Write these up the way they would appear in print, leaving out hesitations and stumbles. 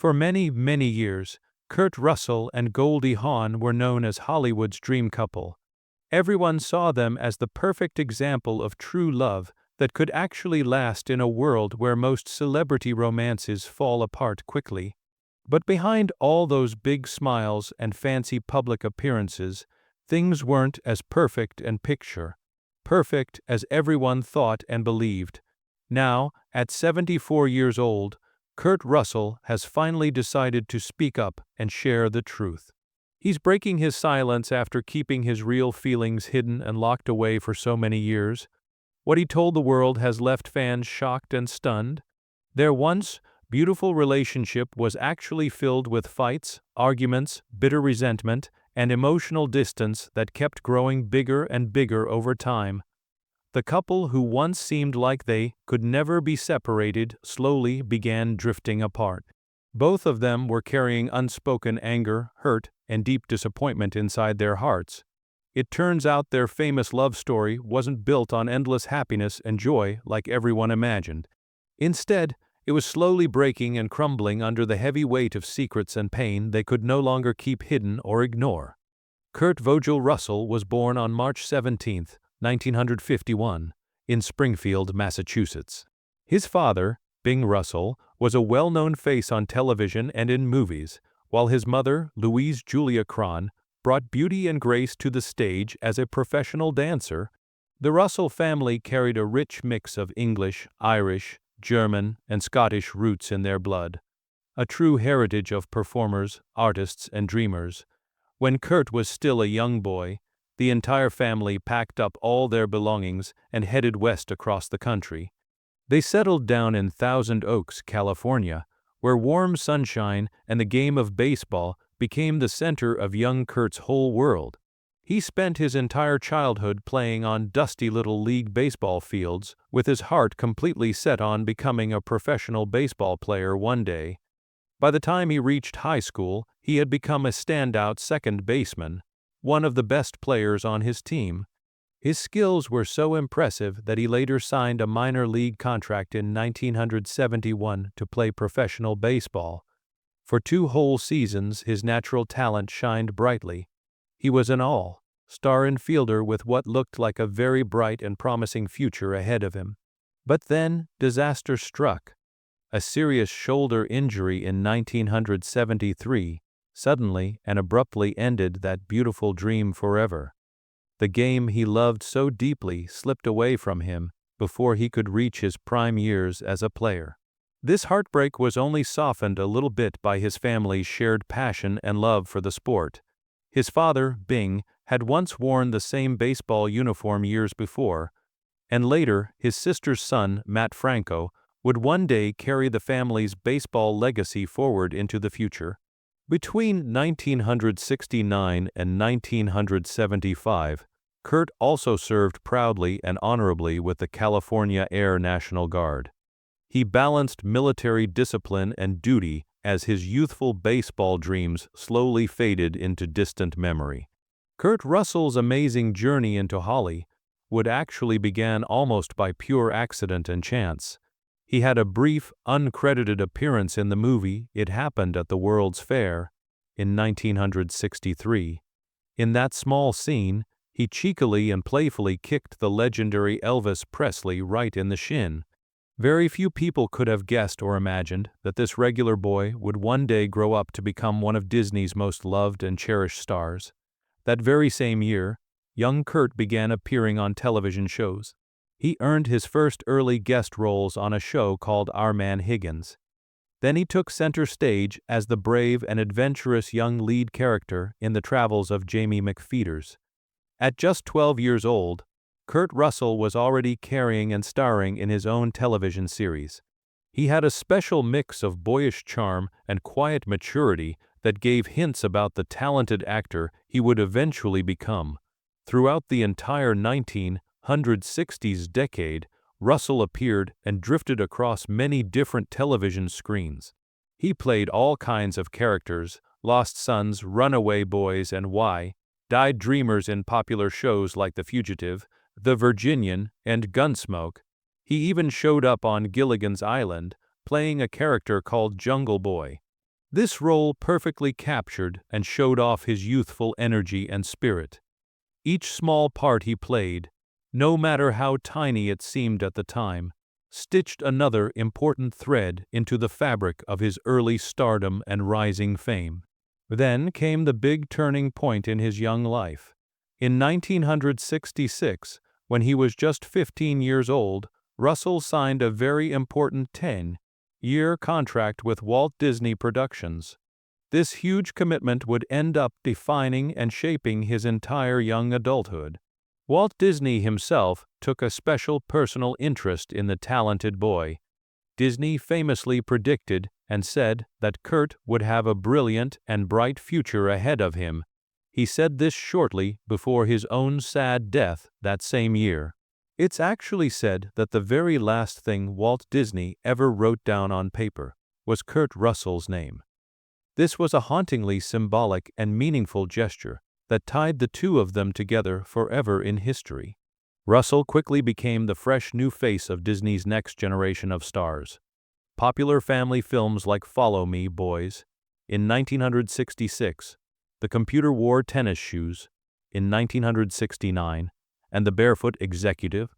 For many, many years, Kurt Russell and Goldie Hawn were known as Hollywood's dream couple. Everyone saw them as the perfect example of true love that could actually last in a world where most celebrity romances fall apart quickly. But behind all those big smiles and fancy public appearances, things weren't as perfect and perfect as everyone thought and believed. Now, at 74 years old, Kurt Russell has finally decided to speak up and share the truth. He's breaking his silence after keeping his real feelings hidden and locked away for so many years. What he told the world has left fans shocked and stunned. Their once beautiful relationship was actually filled with fights, arguments, bitter resentment, and emotional distance that kept growing bigger and bigger over time. The couple who once seemed like they could never be separated slowly began drifting apart. Both of them were carrying unspoken anger, hurt, and deep disappointment inside their hearts. It turns out their famous love story wasn't built on endless happiness and joy like everyone imagined. Instead, it was slowly breaking and crumbling under the heavy weight of secrets and pain they could no longer keep hidden or ignore. Kurt Vogel Russell was born on March 17, 1951, in Springfield, Massachusetts. His father, Bing Russell, was a well-known face on television and in movies, while his mother, Louise Julia Cron, brought beauty and grace to the stage as a professional dancer. The Russell family carried a rich mix of English, Irish, German, and Scottish roots in their blood, a true heritage of performers, artists, and dreamers. When Kurt was still a young boy, the entire family packed up all their belongings and headed west across the country. They settled down in Thousand Oaks, California, where warm sunshine and the game of baseball became the center of young Kurt's whole world. He spent his entire childhood playing on dusty little league baseball fields, with his heart completely set on becoming a professional baseball player one day. By the time he reached high school, he had become a standout second baseman, one of the best players on his team. His skills were so impressive that he later signed a minor league contract in 1971 to play professional baseball. For 2 whole seasons, his natural talent shined brightly. He was an all-star infielder with what looked like a very bright and promising future ahead of him. But then, disaster struck. A serious shoulder injury in 1973 suddenly and abruptly ended that beautiful dream forever. The game he loved so deeply slipped away from him before he could reach his prime years as a player. This heartbreak was only softened a little bit by his family's shared passion and love for the sport. His father, Bing, had once worn the same baseball uniform years before, and later his sister's son, Matt Franco, would one day carry the family's baseball legacy forward into the future. Between 1969 and 1975, Kurt also served proudly and honorably with the California Air National Guard. He balanced military discipline and duty as his youthful baseball dreams slowly faded into distant memory. Kurt Russell's amazing journey into Hollywood actually began almost by pure accident and chance. He had a brief, uncredited appearance in the movie It Happened at the World's Fair in 1963. In that small scene, he cheekily and playfully kicked the legendary Elvis Presley right in the shin. Very few people could have guessed or imagined that this regular boy would one day grow up to become one of Disney's most loved and cherished stars. That very same year, young Kurt began appearing on television shows. He earned his first early guest roles on a show called Our Man Higgins. Then he took center stage as the brave and adventurous young lead character in the travels of Jamie McFeeters. At just 12 years old, Kurt Russell was already carrying and starring in his own television series. He had a special mix of boyish charm and quiet maturity that gave hints about the talented actor he would eventually become. Throughout the entire 1960s decade, Russell appeared and drifted across many different television screens. He played all kinds of characters: lost sons, runaway boys, and why-died dreamers in popular shows like The Fugitive, The Virginian, and Gunsmoke. He even showed up on Gilligan's Island, playing a character called Jungle Boy. This role perfectly captured and showed off his youthful energy and spirit. Each small part he played, no matter how tiny it seemed at the time, stitched another important thread into the fabric of his early stardom and rising fame. Then came the big turning point in his young life. In 1966, when he was just 15 years old, Russell signed a very important 10-year contract with Walt Disney Productions. This huge commitment would end up defining and shaping his entire young adulthood. Walt Disney himself took a special personal interest in the talented boy. Disney famously predicted and said that Kurt would have a brilliant and bright future ahead of him. He said this shortly before his own sad death that same year. It's actually said that the very last thing Walt Disney ever wrote down on paper was Kurt Russell's name. This was a hauntingly symbolic and meaningful gesture that tied the two of them together forever in history. Russell quickly became the fresh new face of Disney's next generation of stars. Popular family films like Follow Me, Boys, in 1966, The Computer Wore Tennis Shoes, in 1969, and The Barefoot Executive,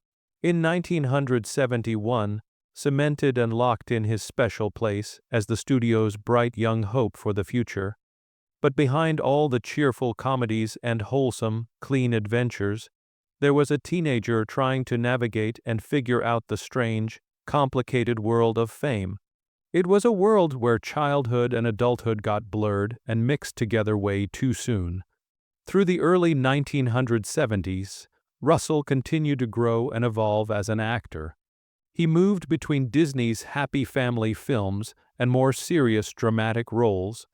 in 1971, cemented and locked in his special place as the studio's bright young hope for the future. But behind all the cheerful comedies and wholesome, clean adventures, there was a teenager trying to navigate and figure out the strange, complicated world of fame. It was a world where childhood and adulthood got blurred and mixed together way too soon. Through the early 1970s, Russell continued to grow and evolve as an actor. He moved between Disney's happy family films and more serious dramatic roles.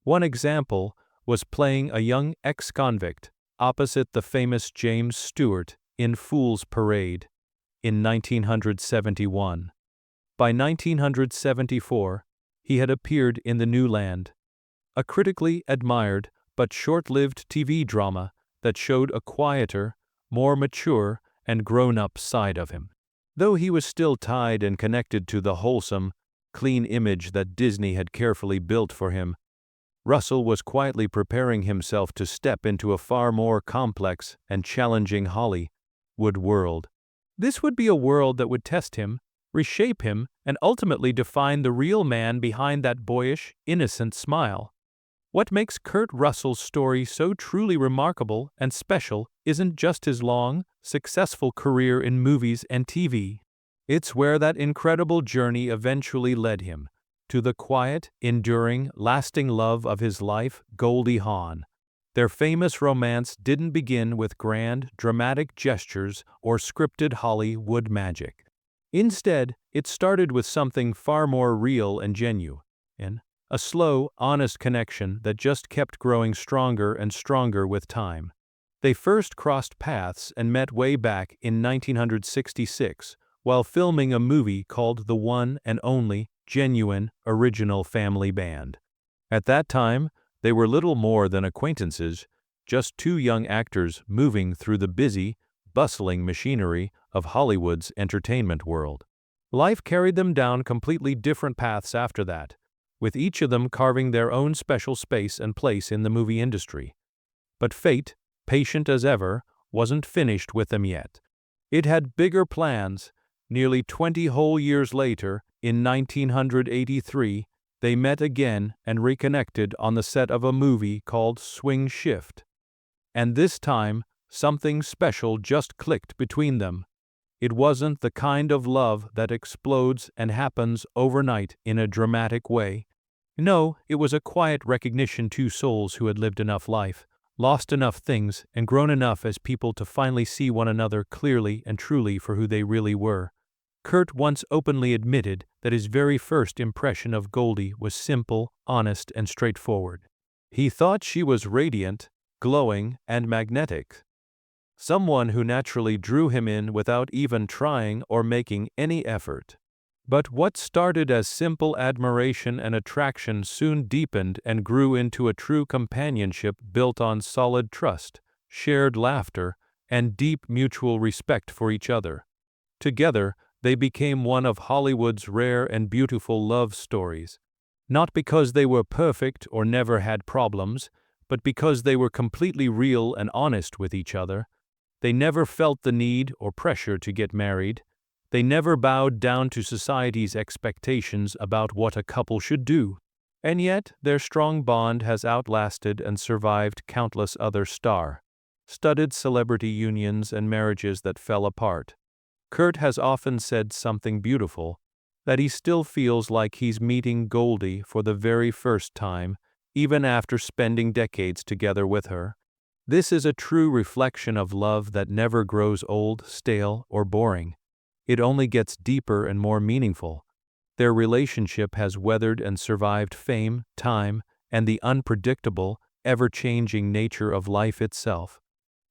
One example was playing a young ex-convict opposite the famous James Stewart in Fool's Parade in 1971. By 1974, he had appeared in The New Land, a critically admired but short-lived TV drama that showed a quieter, more mature, and grown-up side of him. Though he was still tied and connected to the wholesome, clean image that Disney had carefully built for him, Russell was quietly preparing himself to step into a far more complex and challenging Hollywood world. This would be a world that would test him, reshape him, and ultimately define the real man behind that boyish, innocent smile. What makes Kurt Russell's story so truly remarkable and special isn't just his long, successful career in movies and TV. It's where that incredible journey eventually led him to the quiet, enduring, lasting love of his life, Goldie Hawn. Their famous romance didn't begin with grand, dramatic gestures or scripted Hollywood magic. Instead, it started with something far more real and genuine, a slow, honest connection that just kept growing stronger and stronger with time. They first crossed paths and met way back in 1966 while filming a movie called The One and Only Genuine Original Family Band. At that time, they were little more than acquaintances, just two young actors moving through the busy, bustling machinery of Hollywood's entertainment world. Life carried them down completely different paths after that, with each of them carving their own special space and place in the movie industry. But fate, patient as ever, wasn't finished with them yet. It had bigger plans. Nearly 20 whole years later, in 1983, they met again and reconnected on the set of a movie called Swing Shift. And this time, something special just clicked between them. It wasn't the kind of love that explodes and happens overnight in a dramatic way. No, it was a quiet recognition, two souls who had lived enough life, lost enough things, and grown enough as people to finally see one another clearly and truly for who they really were. Kurt once openly admitted that his very first impression of Goldie was simple, honest, and straightforward. He thought she was radiant, glowing, and magnetic. Someone who naturally drew him in without even trying or making any effort. But what started as simple admiration and attraction soon deepened and grew into a true companionship built on solid trust, shared laughter, and deep mutual respect for each other. Together, they became one of Hollywood's rare and beautiful love stories. Not because they were perfect or never had problems, but because they were completely real and honest with each other. They never felt the need or pressure to get married. They never bowed down to society's expectations about what a couple should do. And yet, their strong bond has outlasted and survived countless other star-studded celebrity unions and marriages that fell apart. Kurt has often said something beautiful, that he still feels like he's meeting Goldie for the very first time, even after spending decades together with her. This is a true reflection of love that never grows old, stale, or boring. It only gets deeper and more meaningful. Their relationship has weathered and survived fame, time, and the unpredictable, ever-changing nature of life itself.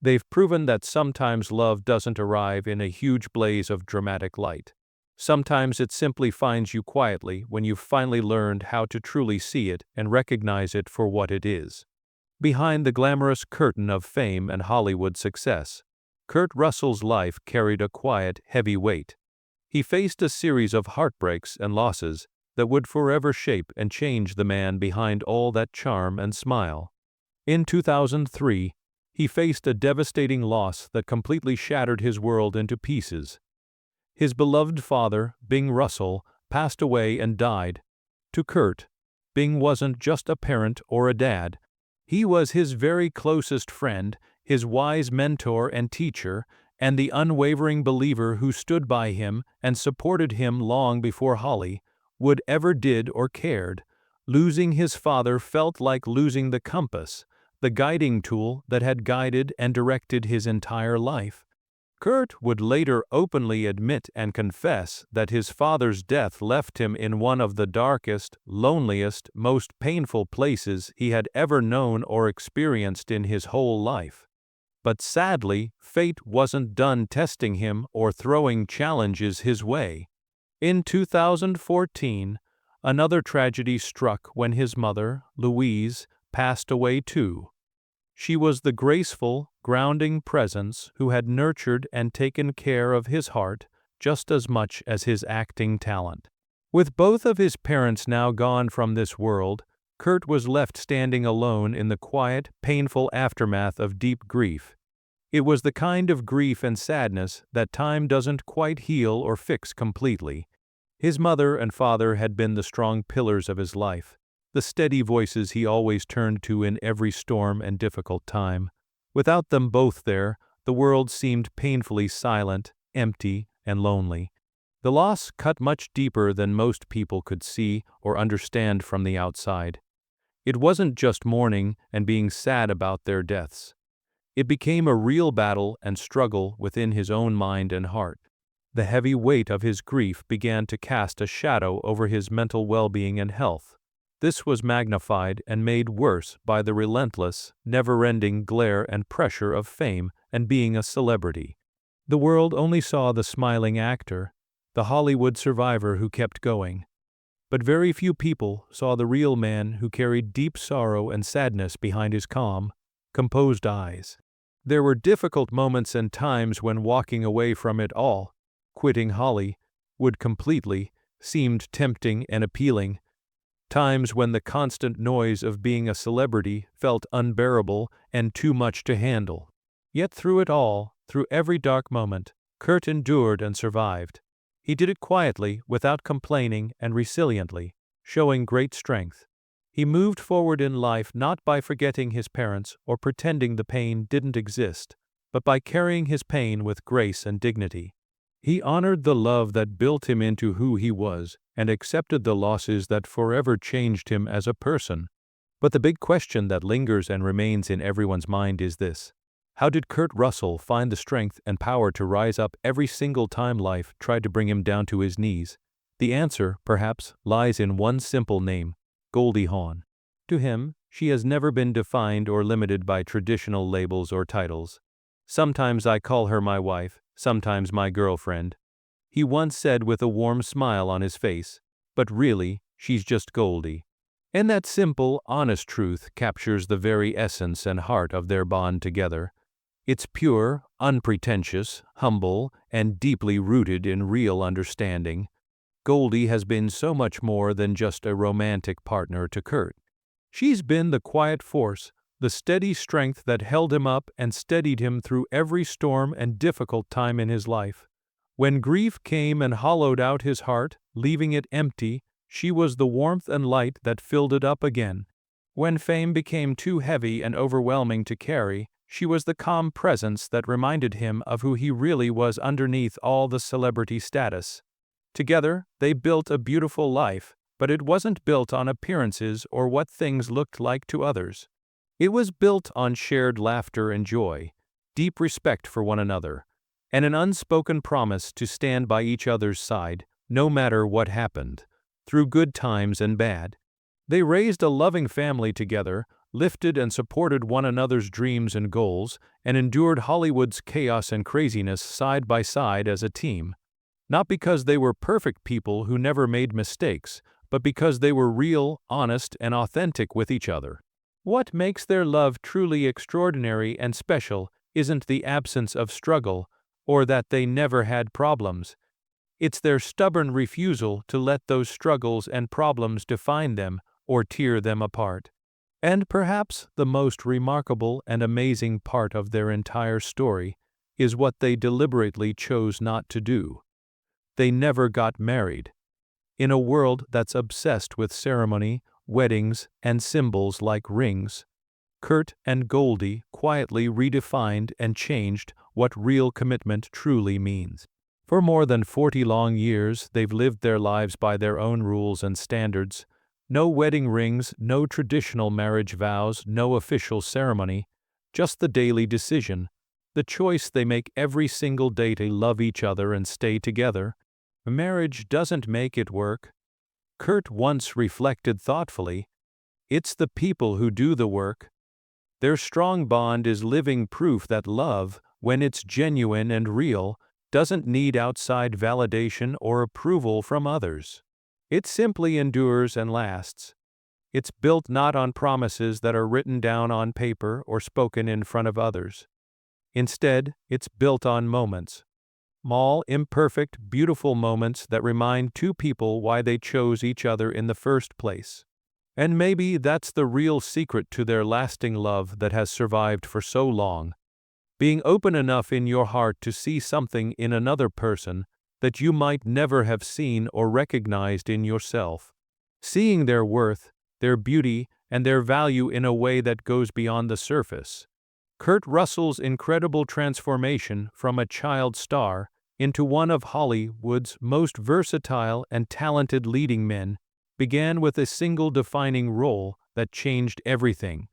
They've proven that sometimes love doesn't arrive in a huge blaze of dramatic light. Sometimes it simply finds you quietly when you've finally learned how to truly see it and recognize it for what it is. Behind the glamorous curtain of fame and Hollywood success, Kurt Russell's life carried a quiet, heavy weight. He faced a series of heartbreaks and losses that would forever shape and change the man behind all that charm and smile. In 2003, he faced a devastating loss that completely shattered his world into pieces. His beloved father, Bing Russell, passed away and died. To Kurt, Bing wasn't just a parent or a dad. He was his very closest friend, his wise mentor and teacher, and the unwavering believer who stood by him and supported him long before Hollywood ever did or cared. Losing his father felt like losing the compass, the guiding tool that had guided and directed his entire life. Kurt would later openly admit and confess that his father's death left him in one of the darkest, loneliest, most painful places he had ever known or experienced in his whole life. But sadly, fate wasn't done testing him or throwing challenges his way. In 2014, another tragedy struck when his mother, Louise, passed away too. She was the graceful, grounding presence who had nurtured and taken care of his heart just as much as his acting talent. With both of his parents now gone from this world, Kurt was left standing alone in the quiet, painful aftermath of deep grief. It was the kind of grief and sadness that time doesn't quite heal or fix completely. His mother and father had been the strong pillars of his life, the steady voices he always turned to in every storm and difficult time. Without them both there, the world seemed painfully silent, empty, and lonely. The loss cut much deeper than most people could see or understand from the outside. It wasn't just mourning and being sad about their deaths. It became a real battle and struggle within his own mind and heart. The heavy weight of his grief began to cast a shadow over his mental well-being and health. This was magnified and made worse by the relentless, never-ending glare and pressure of fame and being a celebrity. The world only saw the smiling actor, the Hollywood survivor who kept going. But very few people saw the real man who carried deep sorrow and sadness behind his calm, composed eyes. There were difficult moments and times when walking away from it all, quitting Hollywood completely, seemed tempting and appealing. Times when the constant noise of being a celebrity felt unbearable and too much to handle. Yet through it all, through every dark moment, Kurt endured and survived. He did it quietly, without complaining, and resiliently, showing great strength. He moved forward in life not by forgetting his parents or pretending the pain didn't exist, but by carrying his pain with grace and dignity. He honored the love that built him into who he was and accepted the losses that forever changed him as a person. But the big question that lingers and remains in everyone's mind is this: how did Kurt Russell find the strength and power to rise up every single time life tried to bring him down to his knees? The answer, perhaps, lies in one simple name: Goldie Hawn. To him, she has never been defined or limited by traditional labels or titles. "Sometimes I call her my wife, sometimes my girlfriend," he once said with a warm smile on his face, "but really, she's just Goldie." And that simple, honest truth captures the very essence and heart of their bond together. It's pure, unpretentious, humble, and deeply rooted in real understanding. Goldie has been so much more than just a romantic partner to Kurt. She's been the quiet force, the steady strength that held him up and steadied him through every storm and difficult time in his life. When grief came and hollowed out his heart, leaving it empty, she was the warmth and light that filled it up again. When fame became too heavy and overwhelming to carry, she was the calm presence that reminded him of who he really was underneath all the celebrity status. Together, they built a beautiful life, but it wasn't built on appearances or what things looked like to others. It was built on shared laughter and joy, deep respect for one another, and an unspoken promise to stand by each other's side, no matter what happened, through good times and bad. They raised a loving family together, lifted and supported one another's dreams and goals, and endured Hollywood's chaos and craziness side by side as a team. Not because they were perfect people who never made mistakes, but because they were real, honest, and authentic with each other. What makes their love truly extraordinary and special isn't the absence of struggle, or that they never had problems. It's their stubborn refusal to let those struggles and problems define them or tear them apart. And perhaps the most remarkable and amazing part of their entire story is what they deliberately chose not to do. They never got married. In a world that's obsessed with ceremony, weddings, and symbols like rings, Kurt and Goldie quietly redefined and changed what real commitment truly means. For more than 40 long years, they've lived their lives by their own rules and standards. No wedding rings, no traditional marriage vows, no official ceremony, just the daily decision, the choice they make every single day to love each other and stay together. Marriage doesn't make it work. Kurt once reflected thoughtfully, it's the people who do the work. Their strong bond is living proof that love, when it's genuine and real, doesn't need outside validation or approval from others. It simply endures and lasts. It's built not on promises that are written down on paper or spoken in front of others. Instead, it's built on moments. Small, imperfect, beautiful moments that remind two people why they chose each other in the first place. And maybe that's the real secret to their lasting love that has survived for so long. Being open enough in your heart to see something in another person that you might never have seen or recognized in yourself. Seeing their worth, their beauty, and their value in a way that goes beyond the surface. Kurt Russell's incredible transformation from a child star into one of Hollywood's most versatile and talented leading men began with a single defining role that changed everything.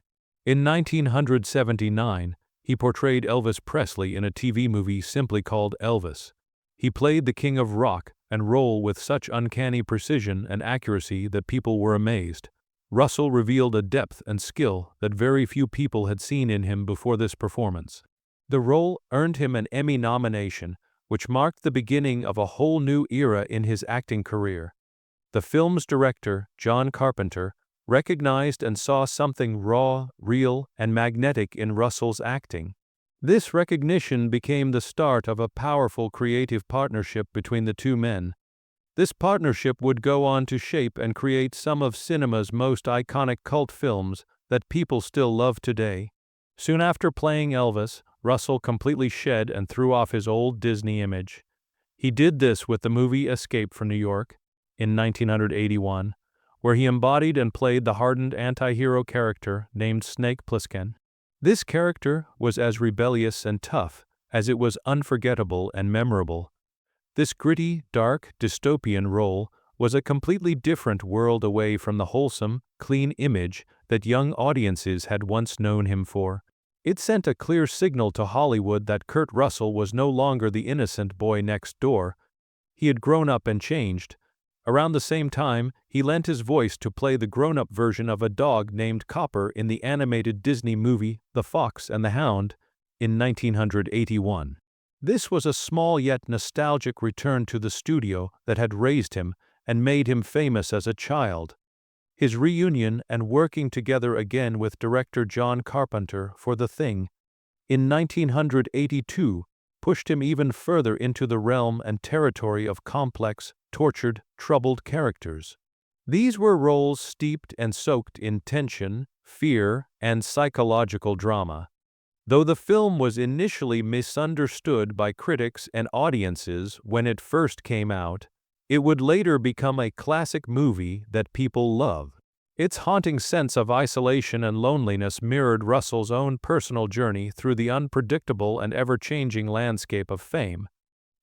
In 1979, he portrayed Elvis Presley in a TV movie simply called Elvis. He played the king of rock and roll with such uncanny precision and accuracy that people were amazed. Russell revealed a depth and skill that very few people had seen in him before this performance. The role earned him an Emmy nomination, which marked the beginning of a whole new era in his acting career. The film's director, John Carpenter, recognized and saw something raw, real, and magnetic in Russell's acting. This recognition became the start of a powerful creative partnership between the two men. This partnership would go on to shape and create some of cinema's most iconic cult films that people still love today. Soon after playing Elvis, Russell completely shed and threw off his old Disney image. He did this with the movie Escape from New York in 1981, where he embodied and played the hardened anti-hero character named Snake Plissken. This character was as rebellious and tough as it was unforgettable and memorable. This gritty, dark, dystopian role was a completely different world away from the wholesome, clean image that young audiences had once known him for. It sent a clear signal to Hollywood that Kurt Russell was no longer the innocent boy next door. He had grown up and changed. Around the same time, he lent his voice to play the grown-up version of a dog named Copper in the animated Disney movie The Fox and the Hound in 1981. This was a small yet nostalgic return to the studio that had raised him and made him famous as a child. His reunion and working together again with director John Carpenter for The Thing in 1982 pushed him even further into the realm and territory of complex, tortured, troubled characters. These were roles steeped and soaked in tension, fear, and psychological drama. Though the film was initially misunderstood by critics and audiences when it first came out, it would later become a classic movie that people love. Its haunting sense of isolation and loneliness mirrored Russell's own personal journey through the unpredictable and ever-changing landscape of fame.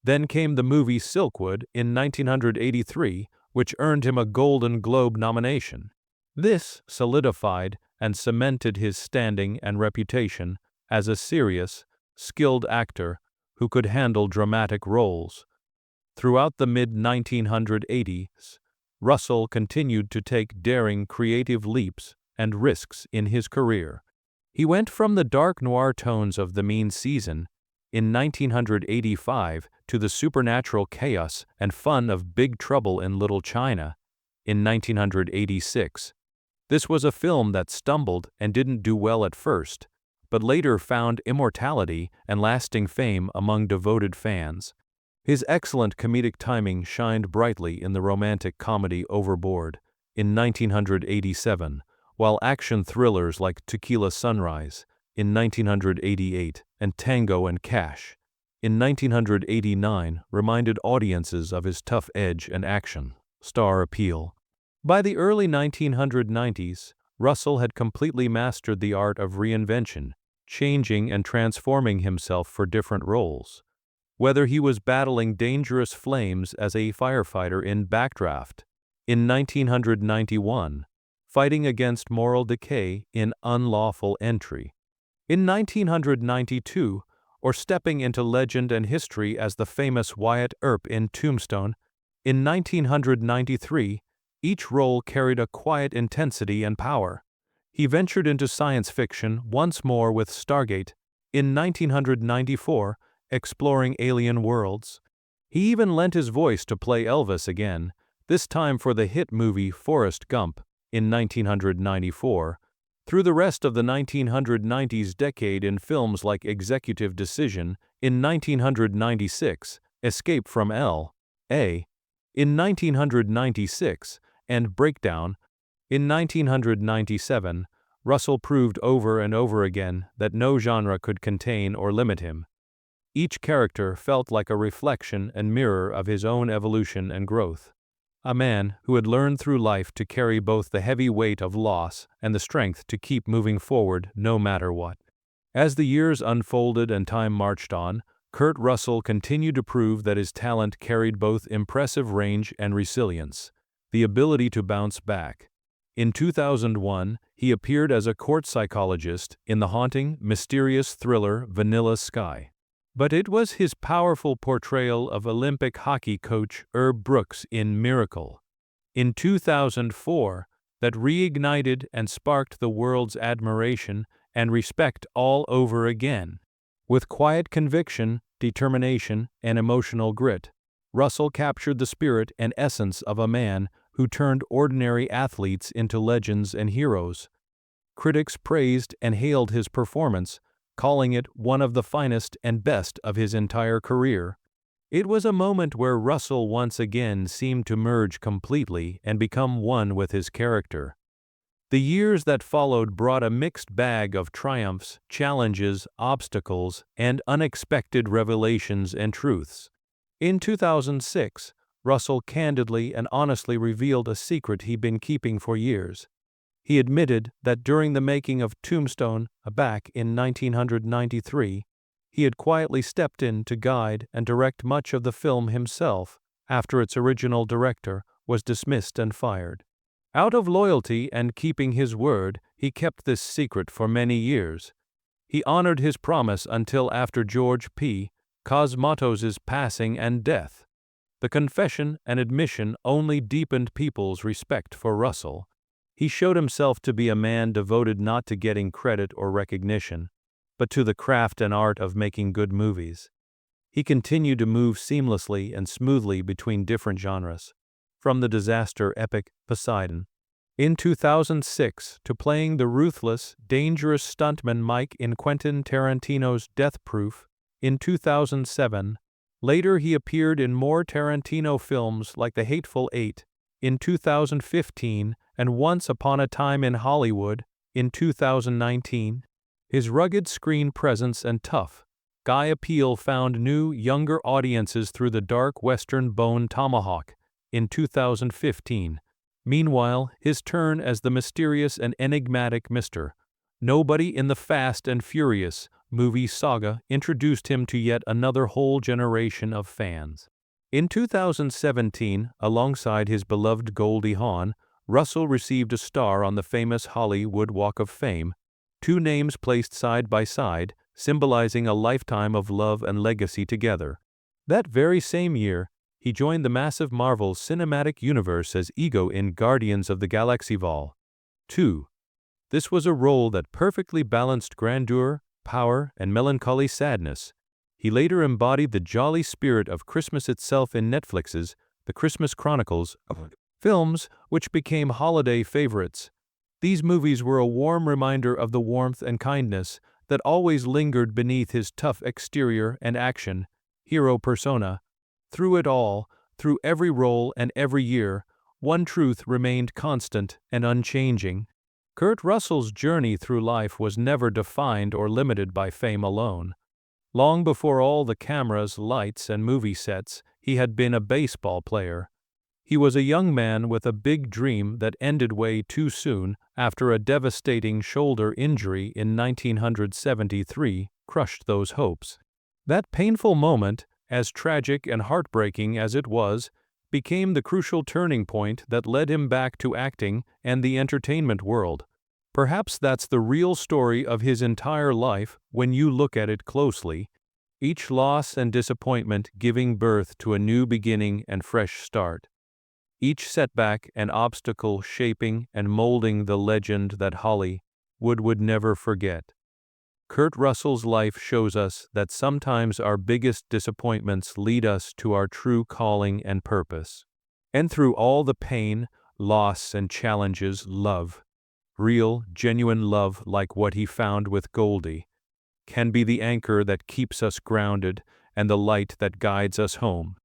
Then came the movie Silkwood in 1983, which earned him a Golden Globe nomination. This solidified and cemented his standing and reputation as a serious, skilled actor who could handle dramatic roles. Throughout the mid-1980s, Russell continued to take daring creative leaps and risks in his career. He went from the dark noir tones of The Mean Season in 1985 to the supernatural chaos and fun of Big Trouble in Little China in 1986. This was a film that stumbled and didn't do well at first, but later found immortality and lasting fame among devoted fans. His excellent comedic timing shined brightly in the romantic comedy Overboard in 1987, while action thrillers like Tequila Sunrise in 1988 and Tango and Cash in 1989 reminded audiences of his tough edge and action star appeal. By the early 1990s, Russell had completely mastered the art of reinvention, changing and transforming himself for different roles. Whether he was battling dangerous flames as a firefighter in Backdraft in 1991, fighting against moral decay in Unlawful Entry in 1992, or stepping into legend and history as the famous Wyatt Earp in Tombstone in 1993, each role carried a quiet intensity and power. He ventured into science fiction once more with Stargate in 1994, exploring alien worlds. He even lent his voice to play Elvis again, this time for the hit movie Forrest Gump in 1994. Through the rest of the 1990s decade in films like Executive Decision in 1996, Escape from L.A. in 1996, and Breakdown in 1997, Russell proved over and over again that no genre could contain or limit him. Each character felt like a reflection and mirror of his own evolution and growth. A man who had learned through life to carry both the heavy weight of loss and the strength to keep moving forward no matter what. As the years unfolded and time marched on, Kurt Russell continued to prove that his talent carried both impressive range and resilience, the ability to bounce back. In 2001, he appeared as a court psychologist in the haunting, mysterious thriller Vanilla Sky. But it was his powerful portrayal of Olympic hockey coach Herb Brooks in Miracle in 2004 that reignited and sparked the world's admiration and respect all over again. With quiet conviction, determination, and emotional grit, Russell captured the spirit and essence of a man who turned ordinary athletes into legends and heroes. Critics praised and hailed his performance, calling it one of the finest and best of his entire career. It was a moment where Russell once again seemed to merge completely and become one with his character. The years that followed brought a mixed bag of triumphs, challenges, obstacles, and unexpected revelations and truths. In 2006, Russell candidly and honestly revealed a secret he'd been keeping for years. He admitted that during the making of Tombstone, back in 1993, he had quietly stepped in to guide and direct much of the film himself after its original director was dismissed and fired. Out of loyalty and keeping his word, he kept this secret for many years. He honored his promise until after George P. Cosmatos's passing and death. The confession and admission only deepened people's respect for Russell. He showed himself to be a man devoted not to getting credit or recognition, but to the craft and art of making good movies. He continued to move seamlessly and smoothly between different genres, from the disaster epic Poseidon in 2006 to playing the ruthless, dangerous stuntman Mike in Quentin Tarantino's Death Proof in 2007, Later he appeared in more Tarantino films like The Hateful Eight in 2015 and Once Upon a Time in Hollywood in 2019. His rugged screen presence and tough guy appeal found new, younger audiences through the dark Western Bone Tomahawk in 2015. Meanwhile, his turn as the mysterious and enigmatic Mr. Nobody in the Fast and Furious movie saga introduced him to yet another whole generation of fans. In 2017, alongside his beloved Goldie Hawn, Russell received a star on the famous Hollywood Walk of Fame, two names placed side by side, symbolizing a lifetime of love and legacy together. That very same year, he joined the massive Marvel Cinematic Universe as Ego in Guardians of the Galaxy Vol. 2. This was a role that perfectly balanced grandeur, power, and melancholy sadness. He later embodied the jolly spirit of Christmas itself in Netflix's The Christmas Chronicles films, which became holiday favorites. These movies were a warm reminder of the warmth and kindness that always lingered beneath his tough exterior and action hero persona. Through it all, through every role and every year, one truth remained constant and unchanging. Kurt Russell's journey through life was never defined or limited by fame alone. Long before all the cameras, lights, and movie sets, he had been a baseball player. He was a young man with a big dream that ended way too soon after a devastating shoulder injury in 1973 crushed those hopes. That painful moment, as tragic and heartbreaking as it was, became the crucial turning point that led him back to acting and the entertainment world. Perhaps that's the real story of his entire life when you look at it closely, each loss and disappointment giving birth to a new beginning and fresh start. Each setback and obstacle shaping and molding the legend that Hollywood would never forget. Kurt Russell's life shows us that sometimes our biggest disappointments lead us to our true calling and purpose. And through all the pain, loss, and challenges, love, real, genuine love like what he found with Goldie, can be the anchor that keeps us grounded and the light that guides us home.